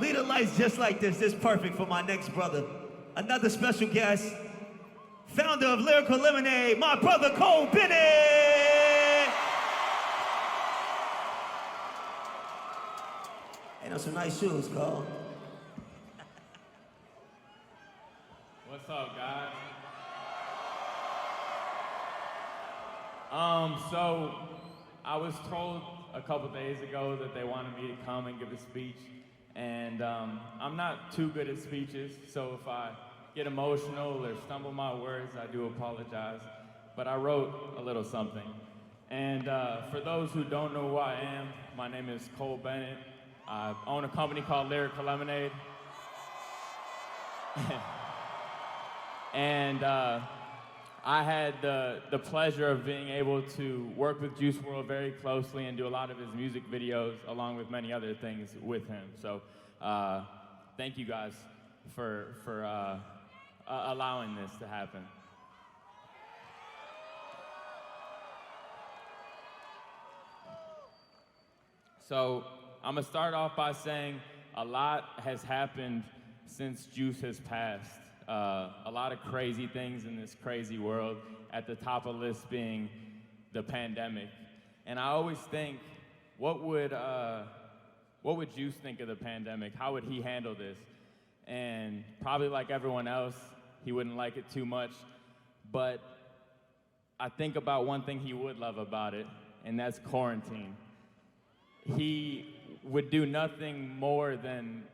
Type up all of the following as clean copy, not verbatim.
Lead a life just like this perfect for my next brother. Another special guest, founder of Lyrical Lemonade, my brother Cole Bennett. Ain't those some nice shoes, Cole? What's up, guys? So I was told a couple days ago that they wanted me to come and give a speech, and I'm not too good at speeches, so if I get emotional or stumble my words, I do apologize. But I wrote a little something. And for those who don't know who I am, my name is Cole Bennett. I own a company called Lyrical Lemonade. And I had the pleasure of being able to work with Juice WRLD very closely and do a lot of his music videos along with many other things with him. So thank you guys for allowing this to happen. So I'm gonna start off by saying a lot has happened since Juice has passed. A lot of crazy things in this crazy world, at the top of the list being the pandemic. And I always think, what would Juice think of the pandemic? How would he handle this? And probably like everyone else, he wouldn't like it too much. But I think about one thing he would love about it, and that's quarantine. He would do nothing more than,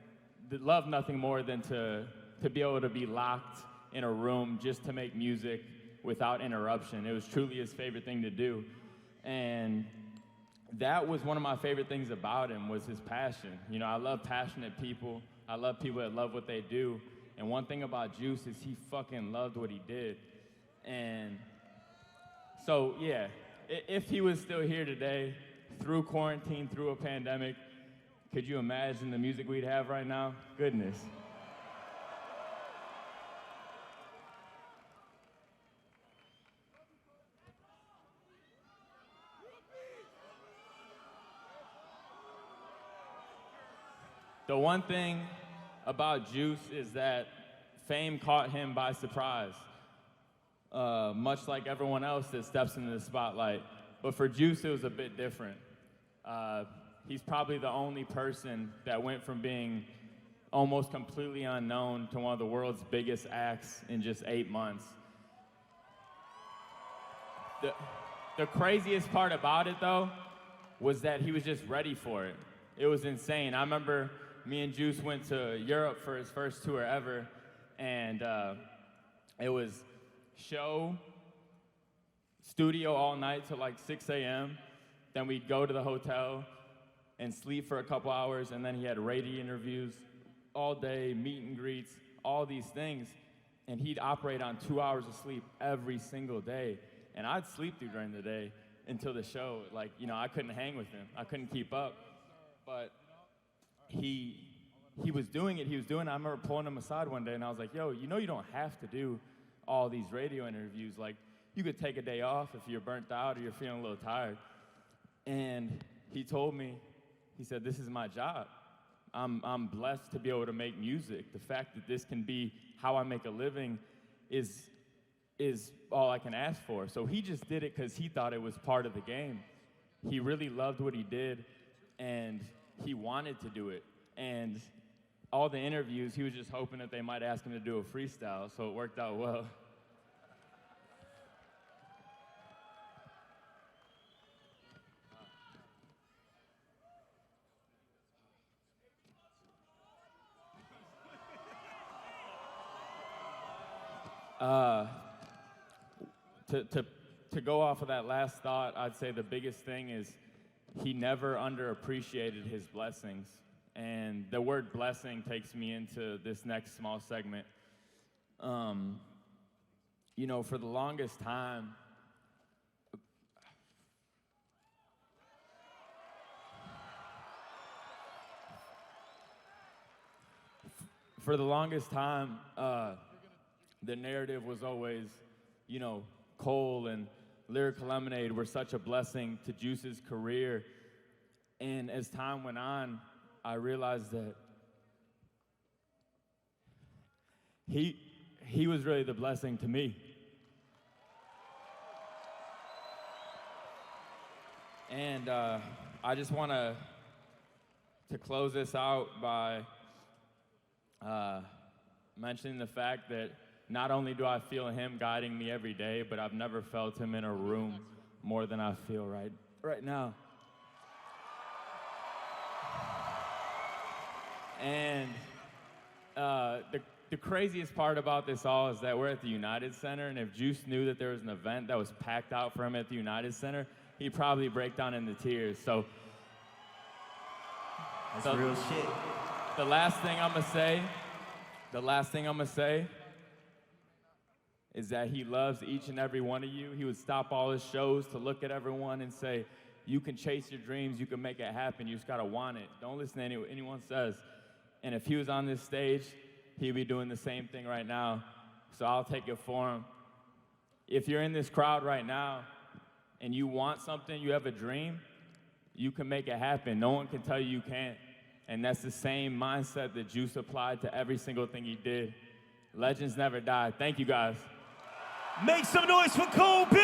love nothing more than to be able to be locked in a room just to make music without interruption. It was truly his favorite thing to do. And that was one of my favorite things about him, was his passion. You know, I love passionate people. I love people that love what they do. And one thing about Juice is he fucking loved what he did. And so, yeah, if he was still here today, through quarantine, through a pandemic, could you imagine the music we'd have right now? Goodness. The one thing about Juice is that fame caught him by surprise, much like everyone else that steps into the spotlight. But for Juice, it was a bit different. He's probably the only person that went from being almost completely unknown to one of the world's biggest acts in just 8 months. The craziest part about it, though, was that he was just ready for it. It was insane. I remember me and Juice went to Europe for his first tour ever, and it was show, studio all night till like 6 a.m. Then we'd go to the hotel and sleep for a couple hours, and then he had radio interviews all day, meet and greets, all these things. And he'd operate on 2 hours of sleep every single day. And I'd sleep through during the day until the show. Like, you know, I couldn't hang with him. I couldn't keep up. But he was doing it. I remember pulling him aside one day, and I was like, yo, you know you don't have to do all these radio interviews. Like, you could take a day off if you're burnt out or you're feeling a little tired. And he told me, he said, this is my job. I'm blessed to be able to make music. The fact that this can be how I make a living is all I can ask for. So he just did it because he thought it was part of the game. He really loved what he did, and he wanted to do it. And all the interviews, he was just hoping that they might ask him to do a freestyle, so it worked out well. To go off of that last thought, I'd say the biggest thing is he never underappreciated his blessings. And the word blessing takes me into this next small segment. You know, for the longest time, the narrative was always, you know, Cole and Lyrical Lemonade were such a blessing to Juice's career. And as time went on, I realized that he was really the blessing to me. And I just want to close this out by mentioning the fact that not only do I feel him guiding me every day, but I've never felt him in a room more than I feel right now. And the craziest part about this all is that we're at the United Center, and if Juice knew that there was an event that was packed out for him at the United Center, he'd probably break down into tears. So that's real shit. The last thing I'm gonna say is that he loves each and every one of you. He would stop all his shows to look at everyone and say, you can chase your dreams, you can make it happen, you just gotta want it. Don't listen to what anyone says. And if he was on this stage, he'd be doing the same thing right now. So I'll take it for him. If you're in this crowd right now and you want something, you have a dream, you can make it happen. No one can tell you you can't. And that's the same mindset that Juice applied to every single thing he did. Legends never die. Thank you, guys. Make some noise for Cole Bennett.